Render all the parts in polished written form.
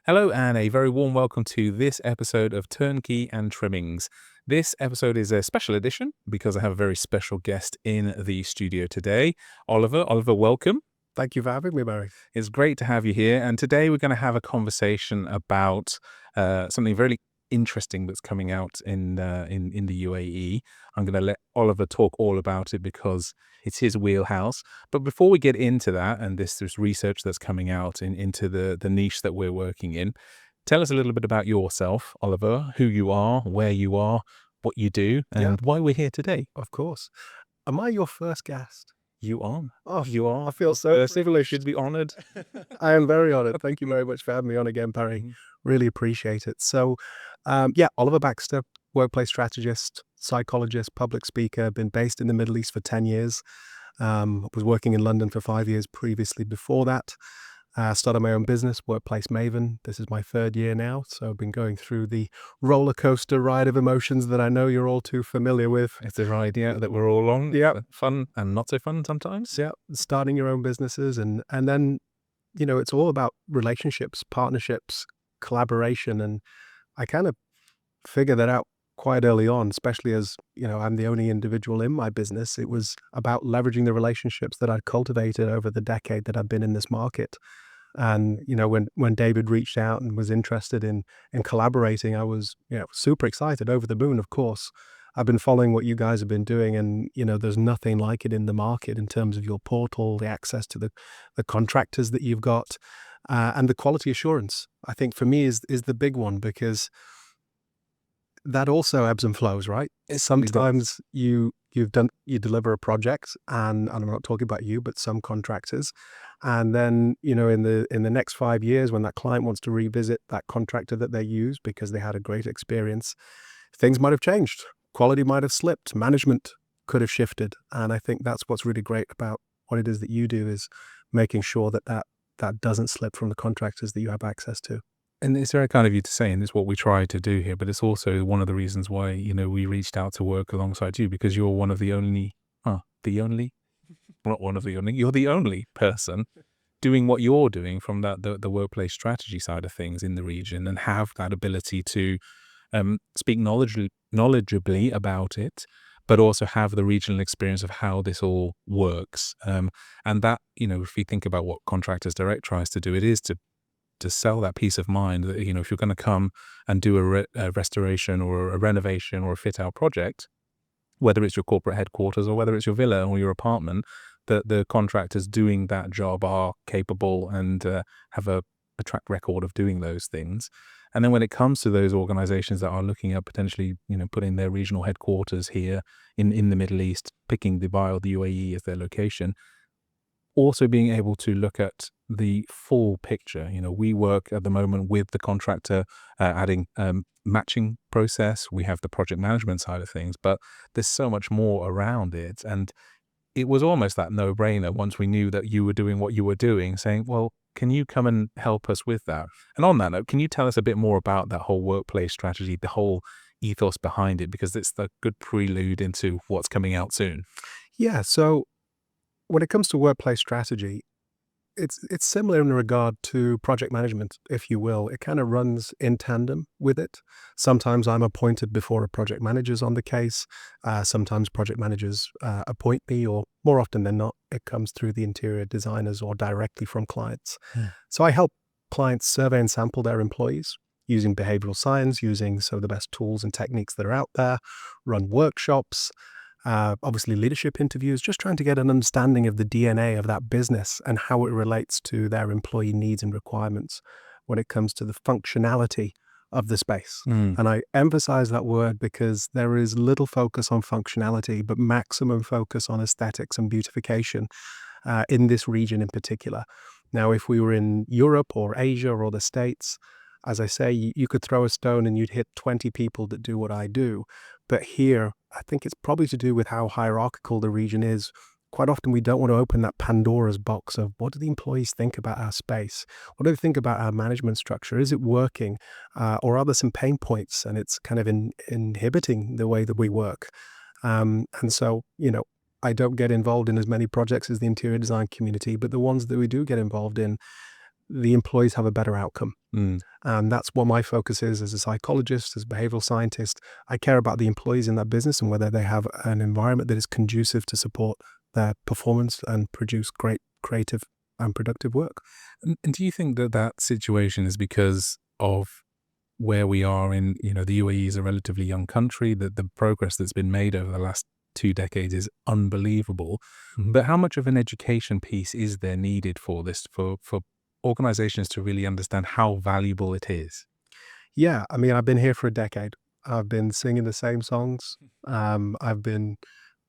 Hello, and a very warm welcome to this episode of Turnkey and Trimmings. This episode is a special edition because I have a very special guest in the studio today, Oliver. Oliver, welcome. Thank you for having me, Barry. It's great to have you here. And today we're going to have a conversation about something very interesting that's coming out in the UAE. I'm going to let Oliver talk all about it because it's his wheelhouse. But before we get into that and this research that's coming out into the niche that we're working in, tell us a little bit about yourself, Oliver, who you are, where you are, what you do, and why we're here today. Of course. Am I your first guest? You are. Oh, You are. I feel so Civil should be honored. I am very honored. Thank you very much for having me on again, Barry. Really appreciate it. So, Oliver Baxter, workplace strategist, psychologist, public speaker, been based in the Middle East for 10 years. Was working in London for 5 years previously before that. Started my own business, Workplace Maven. This is my third year now, so I've been going through the roller coaster ride of emotions that I know you're all too familiar with. It's a ride, that we're all on. Yeah. Fun and not so fun sometimes. Yeah, starting your own businesses and then, it's all about relationships, partnerships, collaboration, and I kind of figured that out quite early on, especially as, I'm the only individual in my business. It was about leveraging the relationships that I'd cultivated over the decade that I've been in this market. And, when David reached out and was interested in collaborating, I was, super excited, over the moon, of course. I've been following what you guys have been doing, and, there's nothing like it in the market in terms of your portal, the access to the contractors that you've got, and the quality assurance, I think for me is the big one, because that also ebbs and flows, right? Sometimes you deliver a project, and I'm not talking about you, but some contractors, and then in the next 5 years, when that client wants to revisit that contractor that they use because they had a great experience, things might have changed, quality might have slipped, management could have shifted, and I think that's what's really great about what it is that you do, is making sure that doesn't slip from the contractors that you have access to. And it's very kind of you to say, and it's what we try to do here, but it's also one of the reasons why, we reached out to work alongside you, because you're one of the only, not one of the only, you're the only person doing what you're doing from the workplace strategy side of things in the region, and have that ability to speak knowledgeably about it, but also have the regional experience of how this all works. And that, if you think about what Contractors.Direct tries to do, it is to sell that peace of mind that, if you're going to come and do a restoration or a renovation or a fit out project, whether it's your corporate headquarters or whether it's your villa or your apartment, that the contractors doing that job are capable and have a track record of doing those things. And then when it comes to those organizations that are looking at potentially, putting their regional headquarters here in the Middle East, picking Dubai or the UAE as their location, also being able to look at the full picture. We work at the moment with the contractor, adding matching process. We have the project management side of things, but there's so much more around it. And it was almost that no-brainer once we knew that you were doing what you were doing, saying, well, can you come and help us with that? And on that note, can you tell us a bit more about that whole workplace strategy, the whole ethos behind it? Because it's the good prelude into what's coming out soon. Yeah, so when it comes to workplace strategy, it's similar in regard to project management, if you will. It kind of runs in tandem with it. Sometimes I'm appointed before a project manager's on the case. Sometimes project managers appoint me, or more often than not, it comes through the interior designers or directly from clients. So I help clients survey and sample their employees using behavioural science, using some of the best tools and techniques that are out there, run workshops, obviously leadership interviews, just trying to get an understanding of the DNA of that business and how it relates to their employee needs and requirements when it comes to the functionality of the space. And I emphasize that word because there is little focus on functionality, but maximum focus on aesthetics and beautification in this region in particular. Now, if we were in Europe or Asia or the States, as I say, you could throw a stone and you'd hit 20 people that do what I do. But here, I think it's probably to do with how hierarchical the region is. Quite often we don't want to open that Pandora's box of what do the employees think about our space? What do they think about our management structure? Is it working? Or are there some pain points and it's kind of inhibiting the way that we work? And so, I don't get involved in as many projects as the interior design community, but the ones that we do get involved in, the employees have a better outcome. Mm. And that's what my focus is as a psychologist, as a behavioral scientist. I care about the employees in that business and whether they have an environment that is conducive to support their performance and produce great creative and productive work. And do you think that that situation is because of where we are in, the UAE is a relatively young country, that the progress that's been made over the last 2 decades is unbelievable. But how much of an education piece is there needed for this, for organizations to really understand how valuable it is? Yeah, I mean, I've been here for a decade. I've been singing the same songs. I've been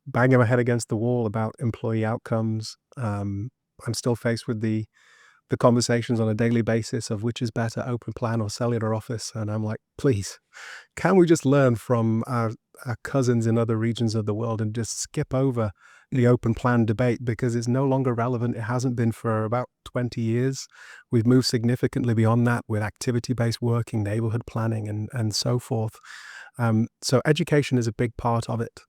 banging my head against the wall about employee outcomes. I'm still faced with the conversations on a daily basis of which is better, open plan or cellular office. And I'm like, please, can we just learn from our cousins in other regions of the world and just skip over the open plan debate because it's no longer relevant. It hasn't been for about 20 years. We've moved significantly beyond that with activity-based working, neighborhood planning, and so forth. So education is a big part of it.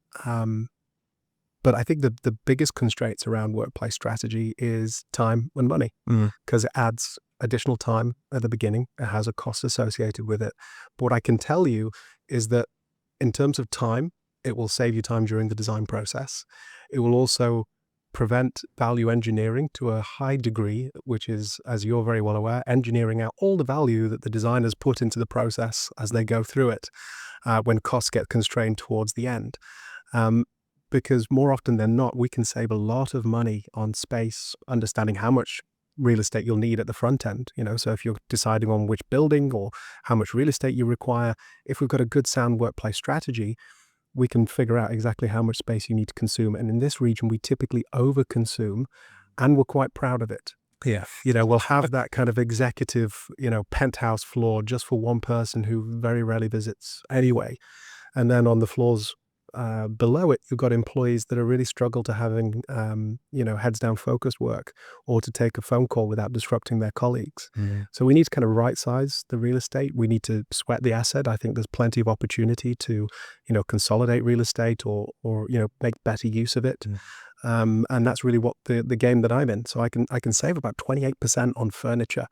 But I think the biggest constraints around workplace strategy is time and money, because it adds additional time at the beginning. It has a cost associated with it. But what I can tell you is that in terms of time, it will save you time during the design process. It will also prevent value engineering to a high degree, which is, as you're very well aware, engineering out all the value that the designers put into the process as they go through it, when costs get constrained towards the end. Because more often than not, we can save a lot of money on space, understanding how much real estate you'll need at the front end. So if you're deciding on which building or how much real estate you require, if we've got a good sound workplace strategy, we can figure out exactly how much space you need to consume. And in this region, we typically overconsume, and we're quite proud of it. Yeah. We'll have that kind of executive, penthouse floor just for one person who very rarely visits anyway. And then on the floors below it, you've got employees that are really struggle to having, heads down focused work or to take a phone call without disrupting their colleagues. So we need to kind of right size the real estate. We need to sweat the asset. I think there's plenty of opportunity to, consolidate real estate or make better use of it. And that's really what the game that I'm in. So I can save about 28% on furniture,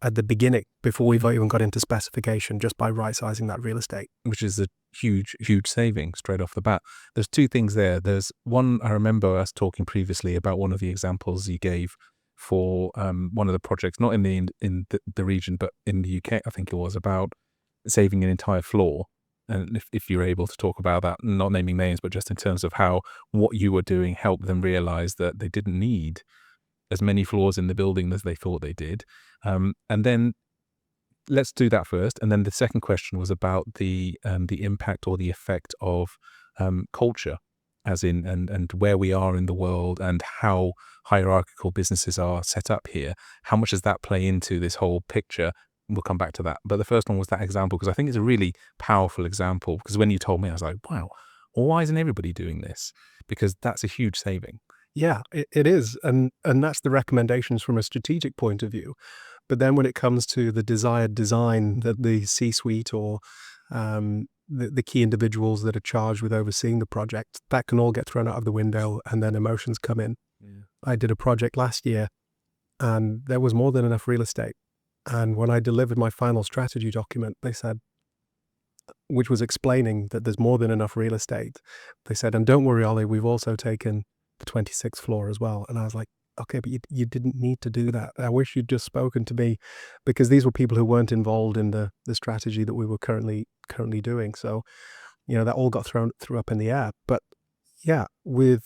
at the beginning before we've even got into specification, just by right sizing that real estate. Which is a huge, huge saving straight off the bat. There's two things there. There's one, I remember us talking previously about one of the examples you gave for one of the projects, not in the region, but in the UK, I think it was, about saving an entire floor. And if you're able to talk about that, not naming names, but just in terms of how what you were doing helped them realize that they didn't need as many floors in the building as they thought they did. And then let's do that first. And then the second question was about the impact or the effect of culture, as in, and where we are in the world and how hierarchical businesses are set up here. How much does that play into this whole picture? We'll come back to that. But the first one was that example, because I think it's a really powerful example, because when you told me, I was like, wow, well, why isn't everybody doing this? Because that's a huge saving. Yeah, it is. And that's the recommendations from a strategic point of view. But then when it comes to the desired design that the C-suite or the key individuals that are charged with overseeing the project, that can all get thrown out of the window, and then emotions come in. Yeah. I did a project last year and there was more than enough real estate. And when I delivered my final strategy document, they said, which was explaining that there's more than enough real estate, they said, and don't worry, Ollie, we've also taken the 26th floor as well. And I was like, okay, but you didn't need to do that. I wish you'd just spoken to me, because these were people who weren't involved in the strategy that we were currently doing. So, that all got thrown up in the air. But yeah, with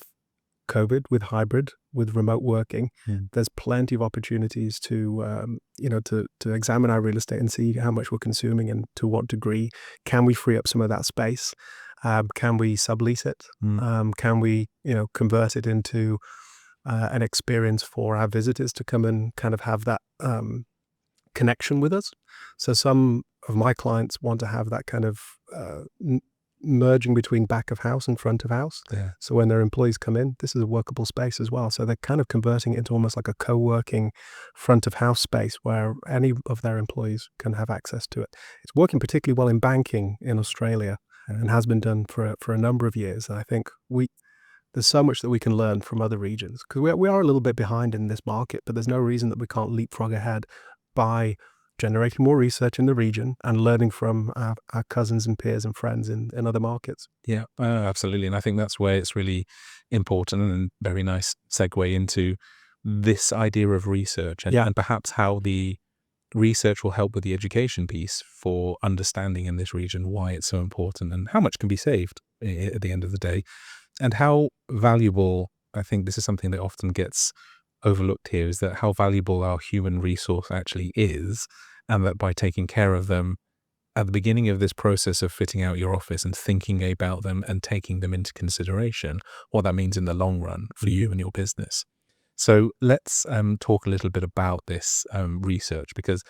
COVID, with hybrid, with remote working, there's plenty of opportunities to, to examine our real estate and see how much we're consuming and to what degree. Can we free up some of that space? Can we sublease it? Can we, convert it into an experience for our visitors to come and kind of have that connection with us? So some of my clients want to have that kind of merging between back of house and front of house. Yeah. So when their employees come in, this is a workable space as well. So they're kind of converting it into almost like a co-working front of house space where any of their employees can have access to it. It's working particularly well in banking in Australia and has been done for a number of years. And I think There's so much that we can learn from other regions, because we are a little bit behind in this market, but there's no reason that we can't leapfrog ahead by generating more research in the region and learning from our cousins and peers and friends in other markets. Yeah, absolutely. And I think that's where it's really important, and very nice segue into this idea of research and, Yeah. and perhaps how the research will help with the education piece for understanding in this region why it's so important and how much can be saved at the end of the day, and how valuable, I think this is something that often gets overlooked here, is that how valuable our human resource actually is, and that by taking care of them at the beginning of this process of fitting out your office and thinking about them and taking them into consideration, what that means in the long run for you and your business. So let's talk a little bit about this research, because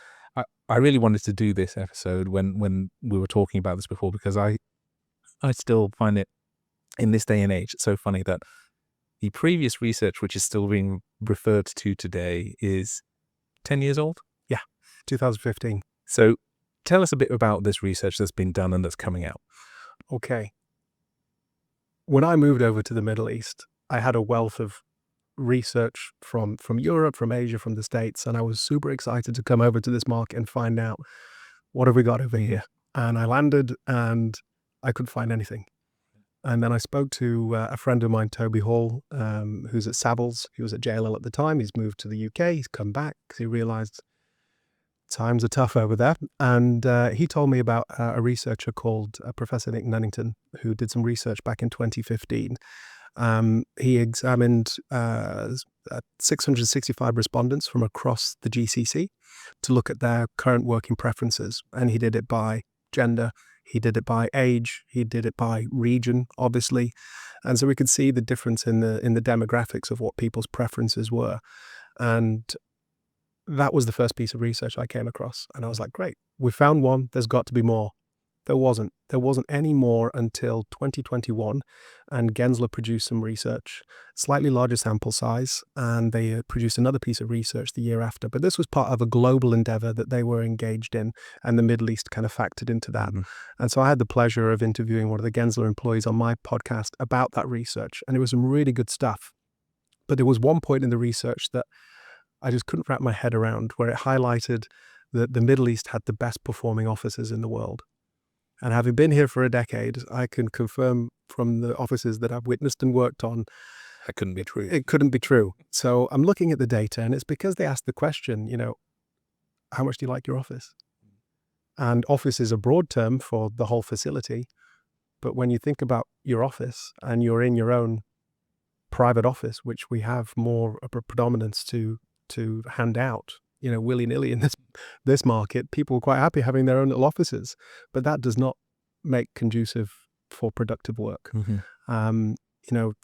I really wanted to do this episode when we were talking about this before, because I still find it, in this day and age, it's so funny that the previous research, which is still being referred to today, is 10 years old. 2015. So tell us a bit about this research that's been done and that's coming out. Okay. When I moved over to the Middle East, I had a wealth of research from Europe, from Asia, from the States, and I was super excited to come over to this market and find out, what have we got over here? And I landed and I couldn't find anything. And then I spoke to a friend of mine, Toby Hall, who's at Savills. He was at JLL at the time. He's moved to the UK. He's come back because he realized times are tough over there. And he told me about a researcher called Professor Nick Nunnington, who did some research back in 2015. He examined 665 respondents from across the GCC to look at their current working preferences. And he did it by gender, he did it by age, he did it by region, obviously. And so we could see the difference in the demographics of what people's preferences were. And that was the first piece of research I came across. And I was like, great, we found one, there's got to be more. There wasn't any more until 2021, and Gensler produced some research, slightly larger sample size, and they produced another piece of research the year after. But this was part of a global endeavor that they were engaged in, and the Middle East kind of factored into that. And so I had the pleasure of interviewing one of the Gensler employees on my podcast about that research, and it was some really good stuff. But there was one point in the research that I just couldn't wrap my head around, where it highlighted that the Middle East had the best performing offices in the world. And having been here for a decade, I can confirm from the offices that I've witnessed and worked on, That couldn't be true. it couldn't be true. So I'm looking at the data, and it's because they asked the question, how much do you like your office? And office is a broad term for the whole facility. But when you think about your office and you're in your own private office, which we have more of a predominance to hand out, willy-nilly in this market, people are quite happy having their own little offices, but that does not make conducive for productive work.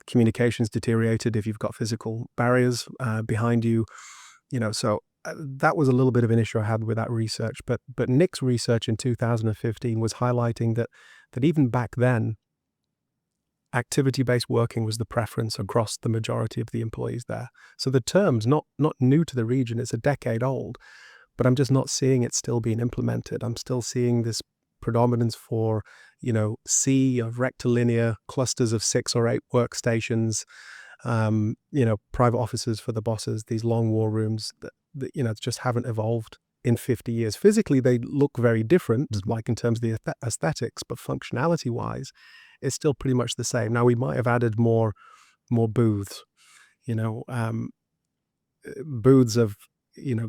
Communications deteriorated if you've got physical barriers behind you, so that was a little bit of an issue I had with that research. But Nick's research in 2015 was highlighting that even back then, activity-based working was the preference across the majority of the employees there. So the term's not new to the region, it's a decade old, but I'm just not seeing it still being implemented. I'm still seeing this predominance for, sea of rectilinear clusters of 6 or 8 workstations, private offices for the bosses, these long war rooms that just haven't evolved in 50 years. Physically, they look very different, like in terms of the aesthetics, but functionality-wise, it's still pretty much the same. Now, we might have added more booths. Booths have,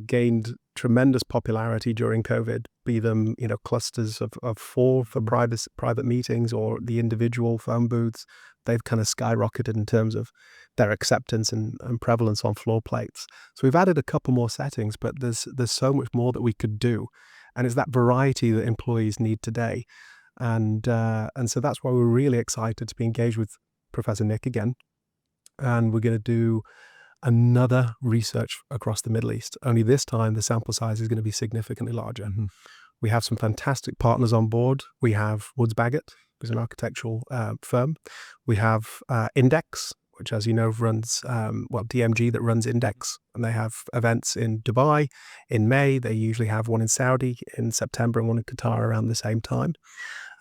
gained tremendous popularity during COVID, be them, clusters of 4 for private meetings, or the individual phone booths. They've kind of skyrocketed in terms of their acceptance and prevalence on floor plates. So we've added a couple more settings, but there's so much more that we could do. And it's that variety that employees need today. And so that's why we're really excited to be engaged with Professor Nick again. And we're going to do another research across the Middle East. Only this time, the sample size is going to be significantly larger. We have some fantastic partners on board. We have Woods Bagot, who's an architectural firm. We have Index, which, as you know, runs, DMG that runs Index. And they have events in Dubai in May. They usually have one in Saudi in September and one in Qatar around the same time.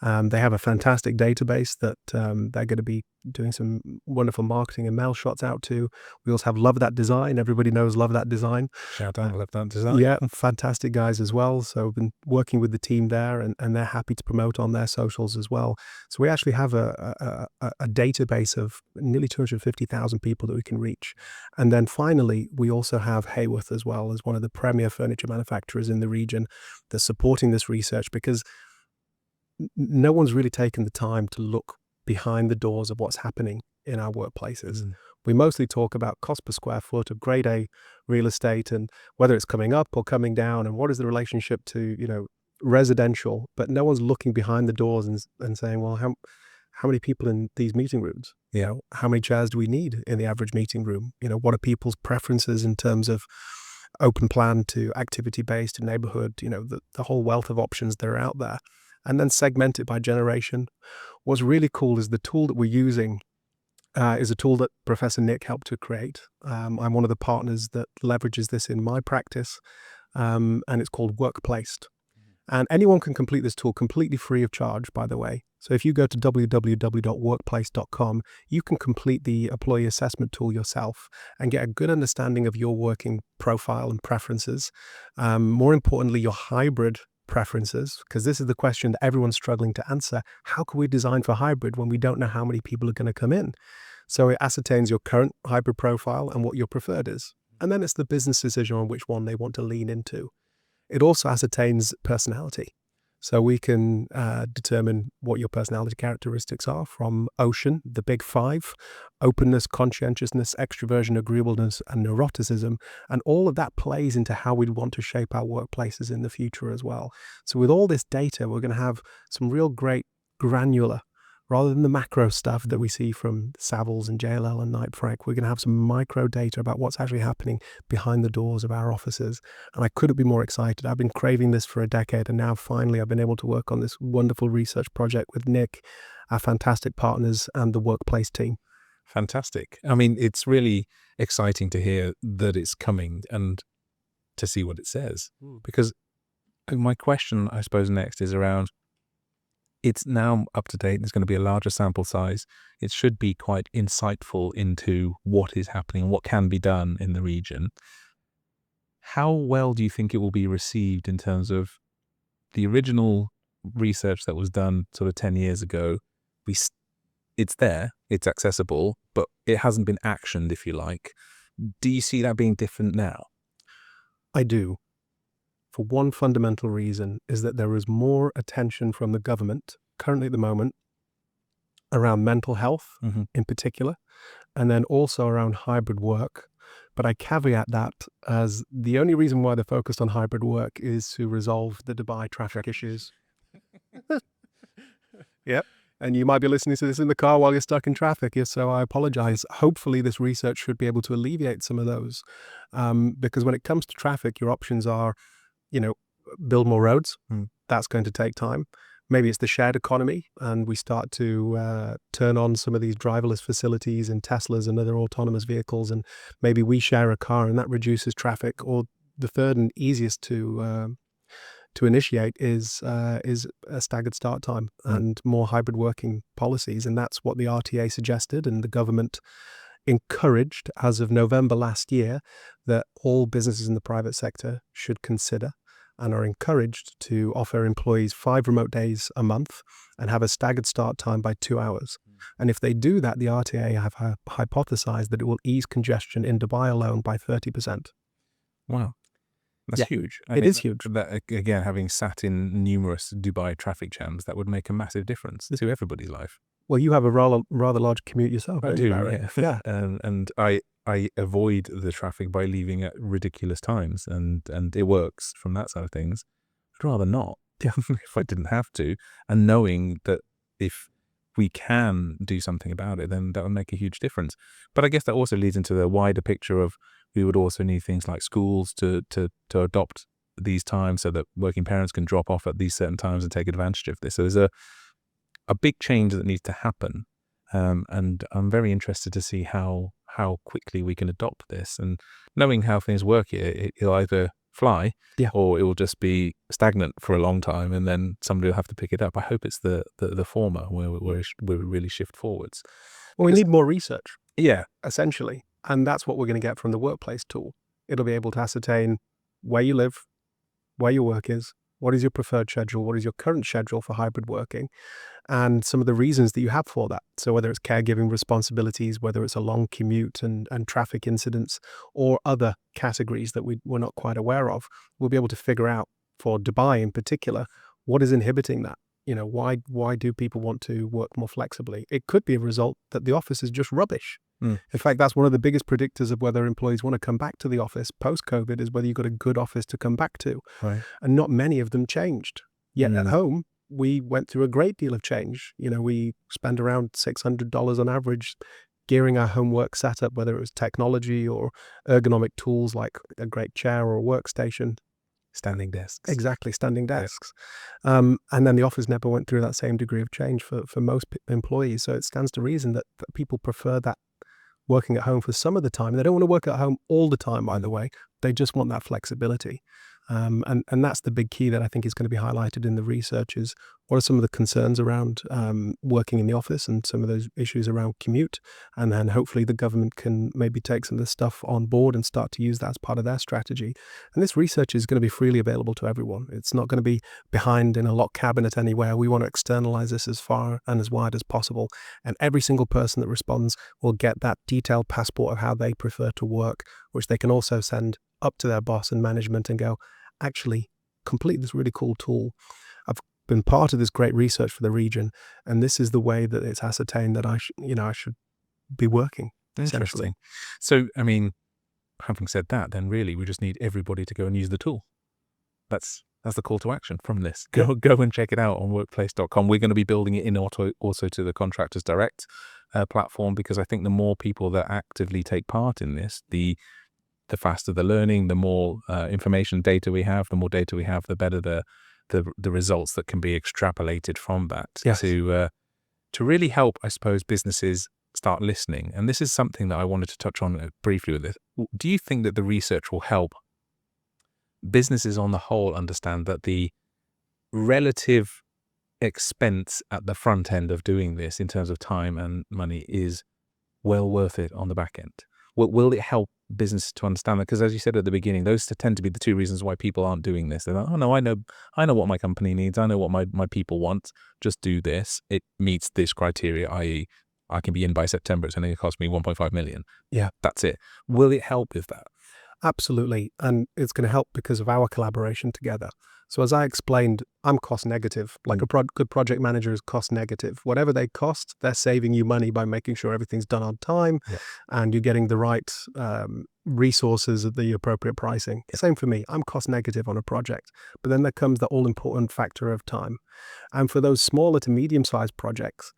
They have a fantastic database that they're going to be doing some wonderful marketing and mail shots out to. We also have Love That Design. Everybody knows Love That Design. Shout out, Love That Design. Yeah, fantastic guys as well. So I've been working with the team there, and they're happy to promote on their socials as well. So we actually have a database of nearly 250,000 people that we can reach. And then finally, we also have Hayworth as well as one of the premier furniture manufacturers in the region that's supporting this research, because no one's really taken the time to look behind the doors of what's happening in our workplaces. We mostly talk about cost per square foot of grade A real estate and whether it's coming up or coming down and what is the relationship to, residential, but no one's looking behind the doors and saying, well, how many people in these meeting rooms? How many chairs do we need in the average meeting room? What are people's preferences in terms of open plan to activity-based to neighborhood, the whole wealth of options that are out there, and then segment it by generation. What's really cool is the tool that we're using is a tool that Professor Nick helped to create. I'm one of the partners that leverages this in my practice, and it's called Workplaced. And anyone can complete this tool completely free of charge, by the way. So if you go to www.workplace.com, you can complete the employee assessment tool yourself and get a good understanding of your working profile and preferences. More importantly, your hybrid preferences, because this is the question that everyone's struggling to answer. How can we design for hybrid when we don't know how many people are going to come in? So it ascertains your current hybrid profile and what your preferred is. And then it's the business decision on which one they want to lean into. It also ascertains personality. So we can determine what your personality characteristics are from OCEAN, the big five: openness, conscientiousness, extroversion, agreeableness, and neuroticism. And all of that plays into how we'd want to shape our workplaces in the future as well. So with all this data, we're going to have some real great granular, rather than the macro stuff that we see from Savills and JLL and Knight Frank, we're going to have some micro data about what's actually happening behind the doors of our offices. And I couldn't be more excited. I've been craving this for a decade, and now finally I've been able to work on this wonderful research project with Nick, our fantastic partners, and the Workplace team. Fantastic. I mean, it's really exciting to hear that it's coming and to see what it says. Because my question, I suppose, next is around, it's now up to date. There's going to be a larger sample size. It should be quite insightful into what is happening and what can be done in the region. How well do you think it will be received in terms of the original research that was done sort of 10 years ago? It's there, it's accessible, but it hasn't been actioned, if you like. Do you see that being different now? I do. For one fundamental reason is that there is more attention from the government currently at the moment around mental health in particular, and then also around hybrid work. But I caveat that as the only reason why they're focused on hybrid work is to resolve the Dubai traffic issues. Yep. And you might be listening to this in the car while you're stuck in traffic. If so, I apologize. Hopefully this research should be able to alleviate some of those. Because when it comes to traffic, your options are, build more roads. That's going to take time. Maybe it's the shared economy, and we start to turn on some of these driverless facilities in Teslas and other autonomous vehicles, and maybe we share a car and that reduces traffic. Or the third and easiest to initiate is a staggered start time and more hybrid working policies, and that's what the RTA suggested, and the government encouraged as of November last year that all businesses in the private sector should consider and are encouraged to offer employees 5 remote days a month and have a staggered start time by 2 hours. And if they do that, the RTA have hypothesized that it will ease congestion in Dubai alone by 30%. Wow. That's huge. It is huge. That, again, having sat in numerous Dubai traffic jams, that would make a massive difference to everybody's life. Well, you have a rather large commute yourself. I do, yeah. Yeah. And I avoid the traffic by leaving at ridiculous times, and it works from that side of things. I'd rather not, if I didn't have to, and knowing that if we can do something about it, then that would make a huge difference. But I guess that also leads into the wider picture of we would also need things like schools to adopt these times so that working parents can drop off at these certain times and take advantage of this. So there's a big change that needs to happen. And I'm very interested to see how quickly we can adopt this. And knowing how things work here, it'll either fly, Yeah. or it will just be stagnant for a long time, and then somebody will have to pick it up. I hope it's the former, where we really shift forwards. Well, we Because- need more research, yeah, essentially, and that's what we're going to get from the workplace tool. It'll be able to ascertain where you live, where your work is, what is your preferred schedule, what is your current schedule for hybrid working, and some of the reasons that you have for that. So whether it's caregiving responsibilities, whether it's a long commute and traffic incidents, or other categories that we're not quite aware of, we'll be able to figure out, for Dubai in particular, what is inhibiting that. Why do people want to work more flexibly? It could be a result that the office is just rubbish. Mm. In fact, that's one of the biggest predictors of whether employees want to come back to the office post-COVID, is whether you've got a good office to come back to. right. And not many of them changed. Yet at home, we went through a great deal of change. We spend around $600 on average gearing our homework setup, whether it was technology or ergonomic tools like a great chair or a workstation. Standing desks. Exactly, standing desks. And then the office never went through that same degree of change for most employees. So it stands to reason that people prefer that working at home for some of the time. They don't want to work at home all the time, by the way. They just want that flexibility. And that's the big key that I think is going to be highlighted in the research, is what are some of the concerns around working in the office and some of those issues around commute. And then hopefully the government can maybe take some of this stuff on board and start to use that as part of their strategy. And this research is going to be freely available to everyone. It's not going to be behind in a locked cabinet anywhere. We want to externalize this as far and as wide as possible. And every single person that responds will get that detailed passport of how they prefer to work, which they can also send up to their boss and management and go, actually, complete this really cool tool. I've been part of this great research for the region, and this is the way that it's ascertained that I should be working, essentially. Interesting. So, I mean, having said that, then really we just need everybody to go and use the tool. That's the call to action from this. Go and check it out on workplace.com. We're going to be building it in also to the Contractors.Direct platform, because I think the more people that actively take part in this, the faster the learning, the more information data we have, the better the results that can be extrapolated from that. Yes. To really help, I suppose, businesses start listening. And this is something that I wanted to touch on briefly with this. Do you think that the research will help businesses on the whole understand that the relative expense at the front end of doing this in terms of time and money is well worth it on the back end? Will it help business to understand that? Because as you said at the beginning, those tend to be the two reasons why people aren't doing this. They're like, oh no, I know what my company needs. I know what my people want. Just do this. It meets this criteria, i.e. I can be in by September. It's only going to cost me 1.5 million. Yeah. That's it. Will it help with that? Absolutely. And it's going to help because of our collaboration together. So as I explained, I'm cost negative. Like a good project manager is cost negative. Whatever they cost, they're saving you money by making sure everything's done on time and you're getting the right resources at the appropriate pricing. Same for me. I'm cost negative on a project. But then there comes the all-important factor of time. And for those smaller to medium-sized projects,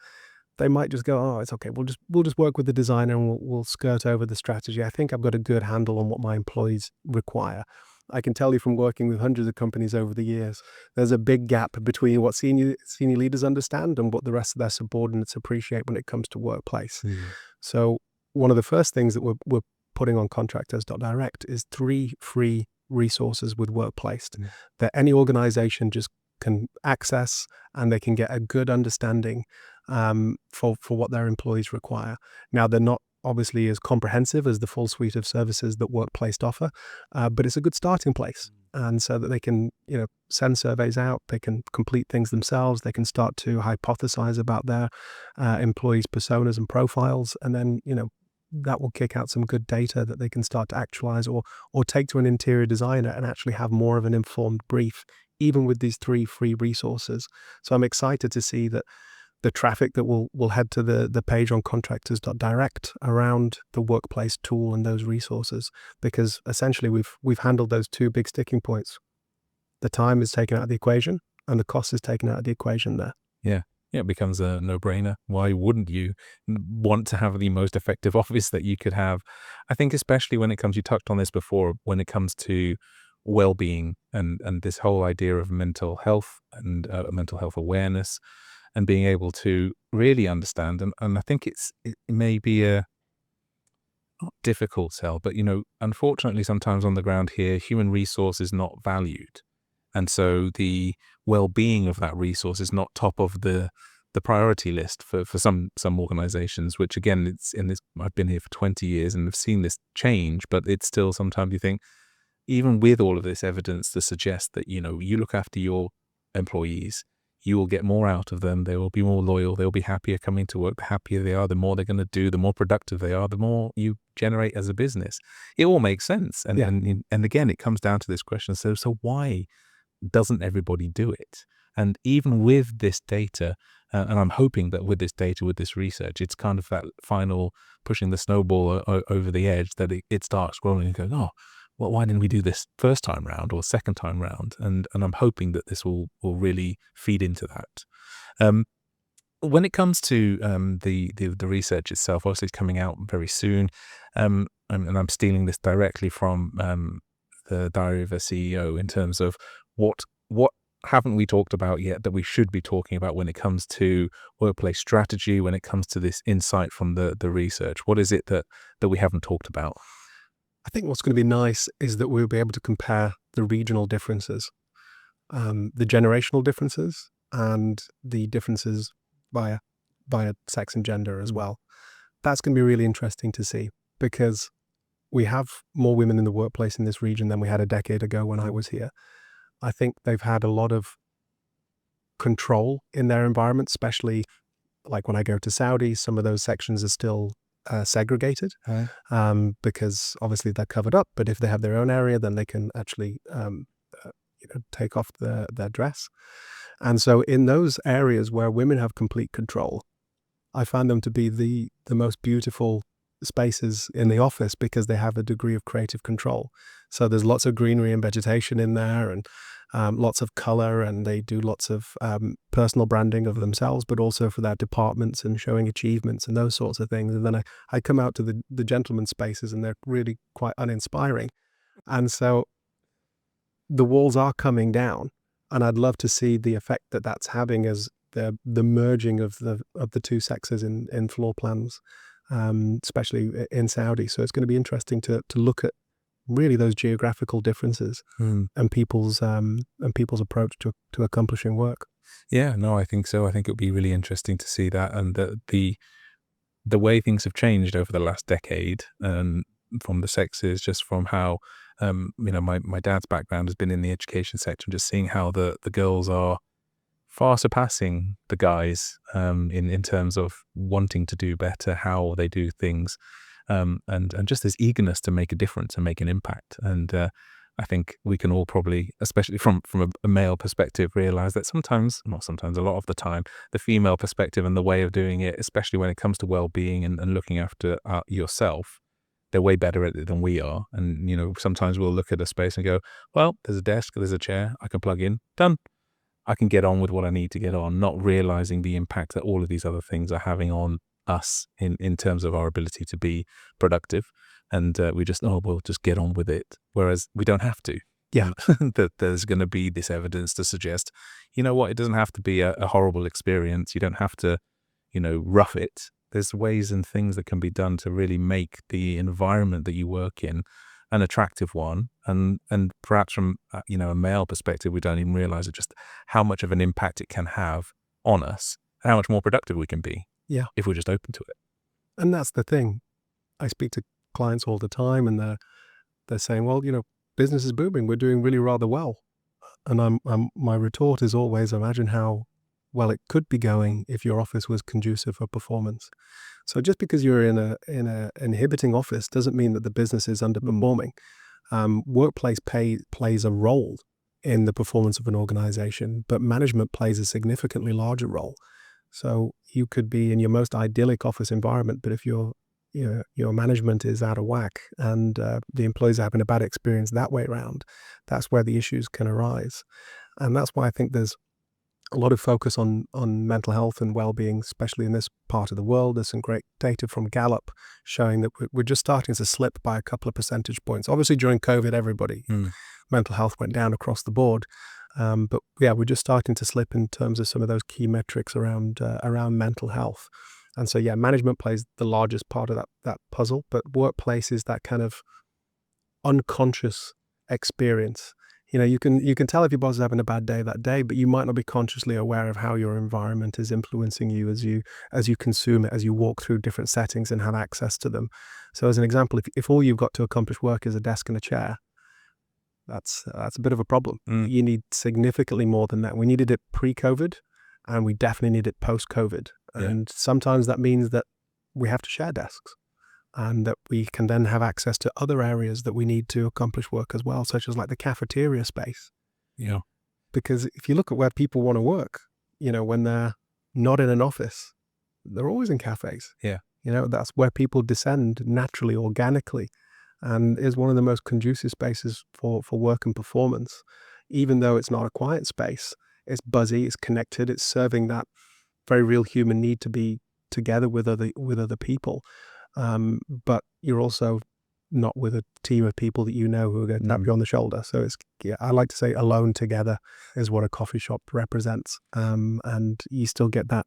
they might just go, oh, it's okay. We'll just work with the designer and we'll skirt over the strategy. I think I've got a good handle on what my employees require. I can tell you from working with hundreds of companies over the years, there's a big gap between what senior leaders understand and what the rest of their subordinates appreciate when it comes to workplace. So one of the first things that we're putting on Contractors.Direct is 3 free resources with Workplace that any organization just can access, and they can get a good understanding for what their employees require. Now, they're not obviously as comprehensive as the full suite of services that Workplace offer, but it's a good starting place. And so that they can, send surveys out, they can complete things themselves, they can start to hypothesize about their employees' personas and profiles, and then, that will kick out some good data that they can start to actualize or take to an interior designer and actually have more of an informed brief, even with these 3 free resources. So I'm excited to see that the traffic that will head to the page on Contractors.Direct around the Workplace tool and those resources, because essentially we've handled those 2 big sticking points. The time is taken out of the equation and the cost is taken out of the equation there. Yeah, it becomes a no-brainer. Why wouldn't you want to have the most effective office that you could have? I think especially when it comes, you touched on this before, when it comes to well-being and this whole idea of mental health and mental health awareness, and being able to really understand. And I think it may be not difficult sell, but, unfortunately, sometimes on the ground here, human resource is not valued. And so the well-being of that resource is not top of the priority list for some organizations, which again, it's in this, I've been here for 20 years and I've seen this change, but it's still sometimes you think, even with all of this evidence to suggest that, you look after your employees, you will get more out of them. They will be more loyal. They'll be happier coming to work. The happier they are, the more they're going to do, the more productive they are, the more you generate as a business. It all makes sense. And, Yeah. and again, it comes down to this question. So why doesn't everybody do it? And even with this data, and I'm hoping that with this data, with this research, it's kind of that final pushing the snowball over the edge, that it starts rolling and goes, oh, well, why didn't we do this first time round or second time round? And I'm hoping that this will really feed into that. When it comes to the research itself, obviously it's coming out very soon, and I'm stealing this directly from the Diary of a CEO in terms of what haven't we talked about yet that we should be talking about when it comes to workplace strategy, when it comes to this insight from the research. What is it that we haven't talked about? I think what's going to be nice is that we'll be able to compare the regional differences, the generational differences, and the differences via sex and gender as well. That's going to be really interesting to see, because we have more women in the workplace in this region than we had a decade ago when I was here. I think they've had a lot of control in their environment, especially like when I go to Saudi, some of those sections are still segregated, Right. because obviously they're covered up. But if they have their own area, then they can actually take off their dress. And so in those areas where women have complete control, I find them to be the most beautiful spaces in the office, because they have a degree of creative control. So there's lots of greenery and vegetation in there, and lots of color, and they do lots of personal branding of themselves, but also for their departments and showing achievements and those sorts of things. And then I come out to the gentleman's spaces, and they're really quite uninspiring. And so the walls are coming down, and I'd love to see the effect that that's having as the merging of the two sexes in floor plans, especially in Saudi. So it's going to be interesting to look at really those geographical differences and people's approach to accomplishing work. Yeah, no, I think so. I think it would be really interesting to see that, and the way things have changed over the last decade, from the sexes, just from how, my dad's background has been in the education sector, and just seeing how the girls are far surpassing the guys in terms of wanting to do better, how they do things, and just this eagerness to make a difference and make an impact. And I think we can all probably, especially from a male perspective, realize that sometimes, not sometimes, a lot of the time, the female perspective and the way of doing it, especially when it comes to well-being and looking after yourself, they're way better at it than we are. And, sometimes we'll look at a space and go, well, there's a desk, there's a chair, I can plug in, done. I can get on with what I need to get on, not realizing the impact that all of these other things are having on us in terms of our ability to be productive. And we just, we'll just get on with it. Whereas we don't have to. Yeah. That there's going to be this evidence to suggest, you know what, it doesn't have to be a horrible experience. You don't have to, rough it. There's ways and things that can be done to really make the environment that you work in an attractive one, and perhaps from a male perspective, we don't even realize it, just how much of an impact it can have on us, and how much more productive we can be, Yeah. if we're just open to it. And that's the thing. I speak to clients all the time, and they're saying, well, business is booming, we're doing really rather well. And my retort is always, imagine how well it could be going if your office was conducive for performance. So just because you're in a inhibiting office doesn't mean that the business is underperforming. Workplace plays a role in the performance of an organization, but management plays a significantly larger role. So you could be in your most idyllic office environment, but if your management is out of whack and the employees are having a bad experience that way around, that's where the issues can arise. And that's why I think there's a lot of focus on mental health and well-being, especially in this part of the world. There's some great data from Gallup showing that we're just starting to slip by a couple of percentage points. Obviously, during COVID, mental health went down across the board. But yeah, we're just starting to slip in terms of some of those key metrics around mental health. And so, yeah, management plays the largest part of that puzzle, but workplace is that kind of unconscious experience. You can tell if your boss is having a bad day that day, but you might not be consciously aware of how your environment is influencing you as you consume it, as you walk through different settings and have access to them. So as an example, if all you've got to accomplish work is a desk and a chair, that's a bit of a problem. You need significantly more than that. We needed it pre-COVID, and we definitely need it post-COVID. And sometimes that means that we have to share desks, and that we can then have access to other areas that we need to accomplish work as well, such as like the cafeteria space. Yeah. Because if you look at where people want to work, when they're not in an office, they're always in cafes. Yeah. That's where people descend naturally, organically, and is one of the most conducive spaces for work and performance. Even though it's not a quiet space, it's buzzy, it's connected, it's serving that very real human need to be together with other people. But you're also not with a team of people that who are going to tap you on the shoulder. So I like to say alone together is what a coffee shop represents. And you still get that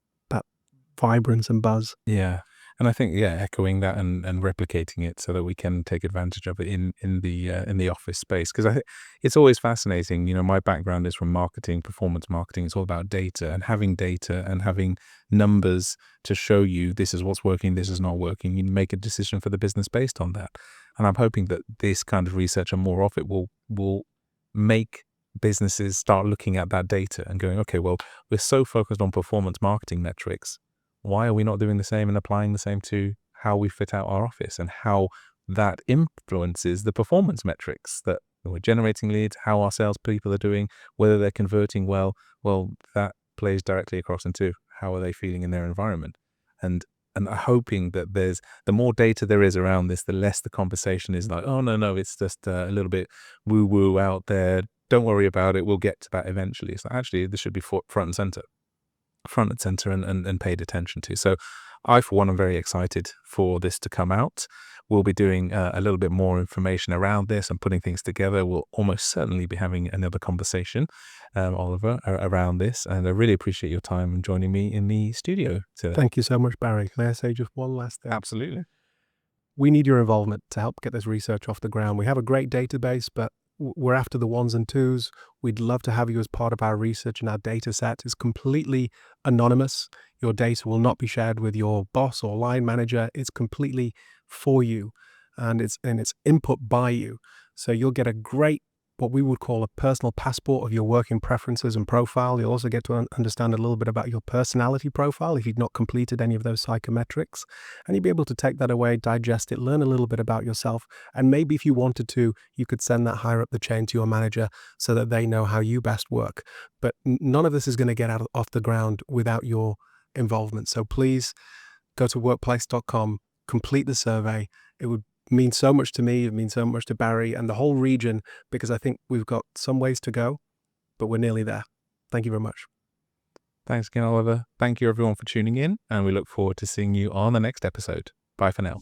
vibrance and buzz. Yeah. And I think, echoing that and replicating it so that we can take advantage of it in the office space. Because I think it's always fascinating. My background is from marketing, performance marketing. It's all about data and having numbers to show you this is what's working, this is not working. You make a decision for the business based on that. And I'm hoping that this kind of research and more of it will make businesses start looking at that data and going, okay, well, we're so focused on performance marketing metrics. Why are we not doing the same and applying the same to how we fit out our office and how that influences the performance metrics that we're generating leads, how our salespeople are doing, whether they're converting well? Well, that plays directly across into how are they feeling in their environment. And hoping that the more data there is around this, the less the conversation is like, oh, no, it's just a little bit woo-woo out there. Don't worry about it. We'll get to that eventually. So actually, this should be front and center and paid attention to. So I, for one, am very excited for this to come out. We'll be doing a little bit more information around this and putting things together. We'll almost certainly be having another conversation, Oliver, around this. And I really appreciate your time joining me in the studio today. Thank you so much, Barry. Can I say just one last thing? Absolutely. We need your involvement to help get this research off the ground. We have a great database, but we're after the ones and twos. We'd love to have you as part of our research, and our data set is completely anonymous. Your data will not be shared with your boss or line manager. It's completely for you, and it's input by you. So you'll get a great, what we would call a personal passport of your working preferences and profile. You'll also get to understand a little bit about your personality profile if you've not completed any of those psychometrics. And you'll be able to take that away, digest it, learn a little bit about yourself. And maybe if you wanted to, you could send that higher up the chain to your manager so that they know how you best work. But none of this is going to get off the ground without your involvement. So please go to workplace.com, complete the survey. It would mean so much to me, it means so much to Barry and the whole region, because I think we've got some ways to go, but we're nearly there. Thank you very much. Thanks again, Oliver. Thank you everyone for tuning in, and we look forward to seeing you on the next episode. Bye for now.